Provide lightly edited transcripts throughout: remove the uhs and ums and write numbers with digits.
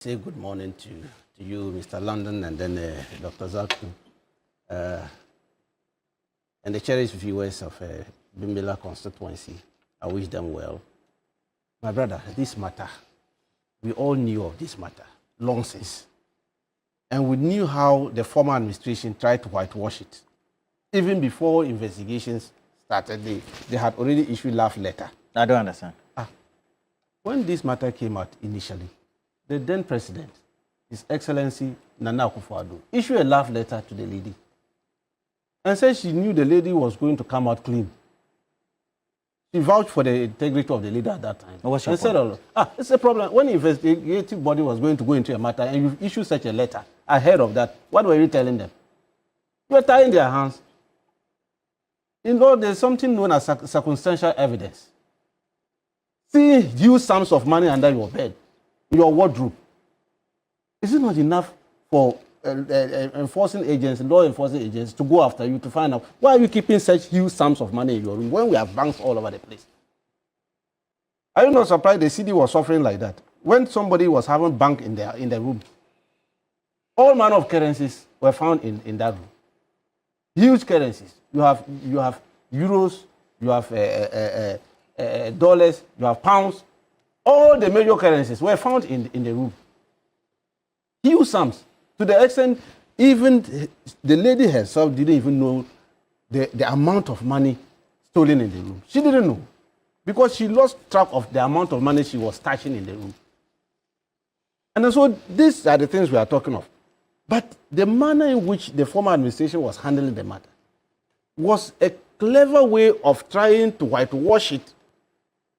Say good morning to you, Mr. London, and then Dr. Zaku, and the cherished viewers of Bimbilla constituency. I wish them well. My brother, this matter, we all knew of this matter long since. And we knew how the former administration tried to whitewash it. Even before investigations started, they had already issued love letter. I don't understand. When this matter came out initially, the then president, His Excellency Nana Akufo-Addo, issued a love letter to the lady and said she knew the lady was going to come out clean. She vouched for the integrity of the lady at that time. What's your point? It's a problem. When the investigative body was going to go into a matter and you issue such a letter ahead of that, what were you telling them? You were tying their hands. You know, there's something known as circumstantial evidence. See huge sums of money under your bed, your wardrobe. Is it not enough for enforcing agents, law enforcing agents, to go after you to find out why are you keeping such huge sums of money in your room when we have banks all over the place? Are you not surprised the Cedi was suffering like that? When somebody was having bank in the room, all manner of currencies were found in that room. Huge currencies. You have euros, you have dollars, you have pounds. All the major currencies were found in the room. Huge sums. To the extent, even the lady herself didn't even know the amount of money stolen in the room. She didn't know. Because she lost track of the amount of money she was stashing in the room. And so these are the things we are talking of. But the manner in which the former administration was handling the matter was a clever way of trying to whitewash it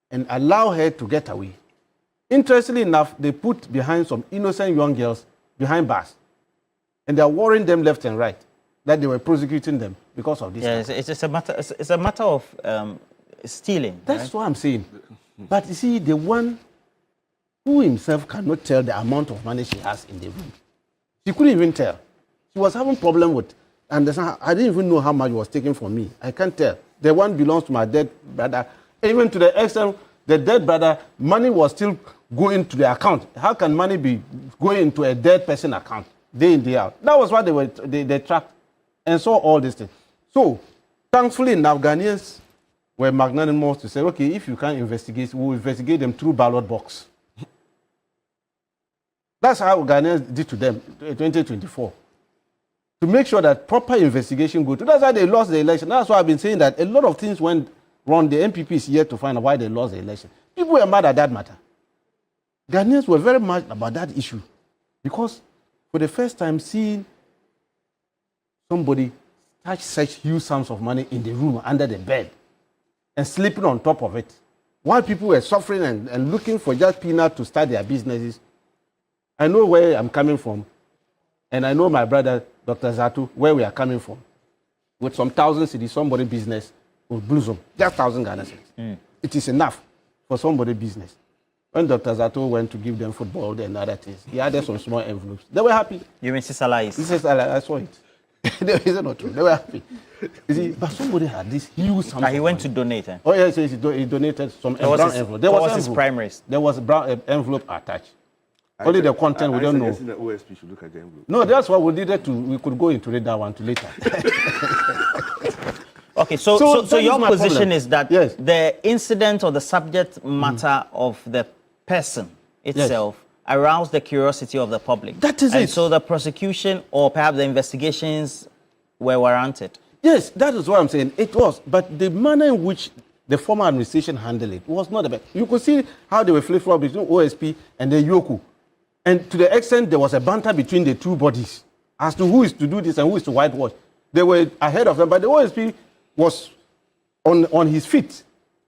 and allow her to get away. Interestingly enough, they put behind some innocent young girls behind bars. And they are warning them left and right that they were prosecuting them because of this. Yeah, it's a matter of stealing. That's right? what I'm saying. But you see, the one who himself cannot tell the amount of money she has in the room. She couldn't even tell. She was having problem with, and I didn't even know how much was taken from me. I can't tell. The one belongs to my dead brother. Even to the extent, the dead brother, money was still going to the account. How can money be going into a dead person account day in, day out? That was what they tracked and saw all these things. So, thankfully, now Ghanaians were magnanimous to say, okay, if you can't investigate, we'll investigate them through ballot box. That's how Ghanaians did to them in 2024. To make sure that proper investigation goes through. That's why they lost the election. That's why I've been saying that a lot of things went wrong. The NPP is yet to find out why they lost the election. People were mad at that matter. Ghanaians were very mad about that issue. Because for the first time, seeing somebody touch such huge sums of money in the room under the bed and sleeping on top of it, while people were suffering and looking for just peanuts to start their businesses. I know where I'm coming from, and I know my brother, Dr. Zatu, where we are coming from. With some 1,000 cedis, somebody business will blossom. Just 1,000 Ghana cedis. It is enough for somebody business. When Dr. Zato went to give them football and other things, he added some small envelopes. They were happy. You mean Sisala? I saw it. Is it not true? They were happy. You see, but somebody had this huge sum. He went to donate. Eh? Oh, yes, he donated some brown envelope. There was his primaries. There was a brown envelope attached. Only the content we don't know. The OSP should look at the envelope. No, that's what we needed to. We could go into that one to later. Okay, so your position problem. is that yes. the incident or the subject matter of the person itself aroused the curiosity of the public. That is and it. So the prosecution or perhaps the investigations were warranted. Yes, that is what I'm saying. It was. But the manner in which the former administration handled it was not the best. You could see how they were flip-flopping between OSP and the Yoku. And to the extent there was a banter between the two bodies as to who is to do this and who is to whitewash. They were ahead of them, but the OSP was on his feet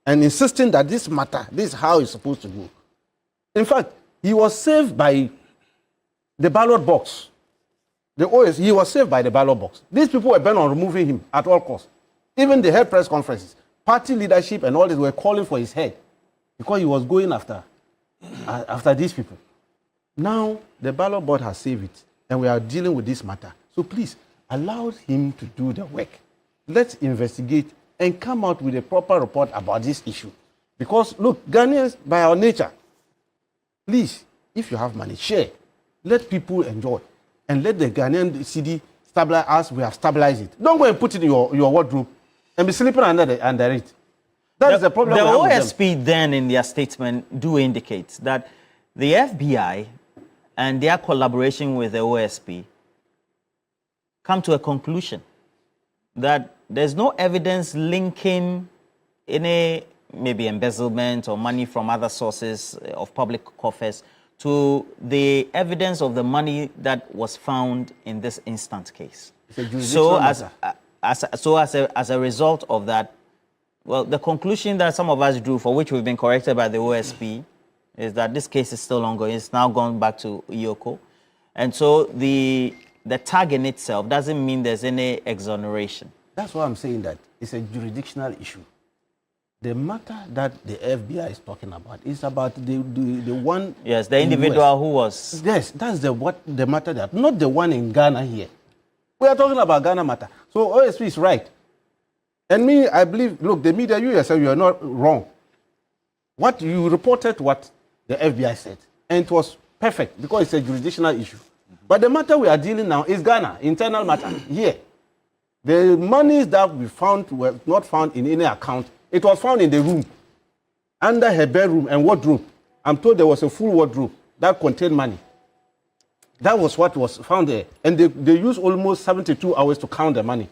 and insisting that this matter, this is how it's supposed to go. In fact, he was saved by the ballot box. He was saved by the ballot box. These people were bent on removing him at all costs. Even the head press conferences, party leadership and all this were calling for his head because he was going after these people. Now, the ballot board has saved it, and we are dealing with this matter. So please, allow him to do the work. Let's investigate and come out with a proper report about this issue. Because, look, Ghanaians, by our nature, please, if you have money, share. Let people enjoy. And let the Ghanaian Cedi stabilize as we have stabilized it. Don't go and put it in your wardrobe and be sleeping under it. That is the problem. The we have with them. OSP then in their statement do indicate that the FBI and their collaboration with the OSP come to a conclusion that there's no evidence linking any maybe embezzlement or money from other sources of public coffers to the evidence of the money that was found in this instant case. So as a result of that, well, the conclusion that some of us drew, for which we've been corrected by the OSP, is that this case is still ongoing. It's now gone back to Iyoko. And so the tag in itself doesn't mean there's any exoneration. That's why I'm saying that it's a jurisdictional issue. The matter that the FBI is talking about is about the one. Yes, the individual who was. Yes, that's the matter that, not the one in Ghana here. We are talking about Ghana matter. So OSP is right. And me, I believe, look, the media, you yourself, you are not wrong. What you reported, what the FBI said, and it was perfect because it's a jurisdictional issue. But the matter we are dealing now is Ghana, internal matter here. The monies that we found were not found in any account. It was found in the room, under her bedroom and wardrobe. I'm told there was a full wardrobe that contained money. That was what was found there. And they used almost 72 hours to count the money.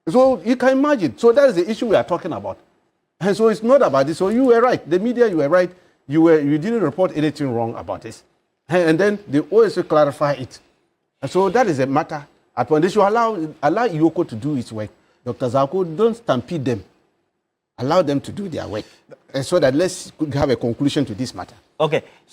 So you can imagine. So that is the issue we are talking about. And so it's not about this. So you were right. The media, you were right. You didn't report anything wrong about this. And then they always clarify it. And so that is a matter. At one, they should allow Iyoko to do its work. Dr. Zako, don't stampede them. Allow them to do their work. And so that let's have a conclusion to this matter. Okay.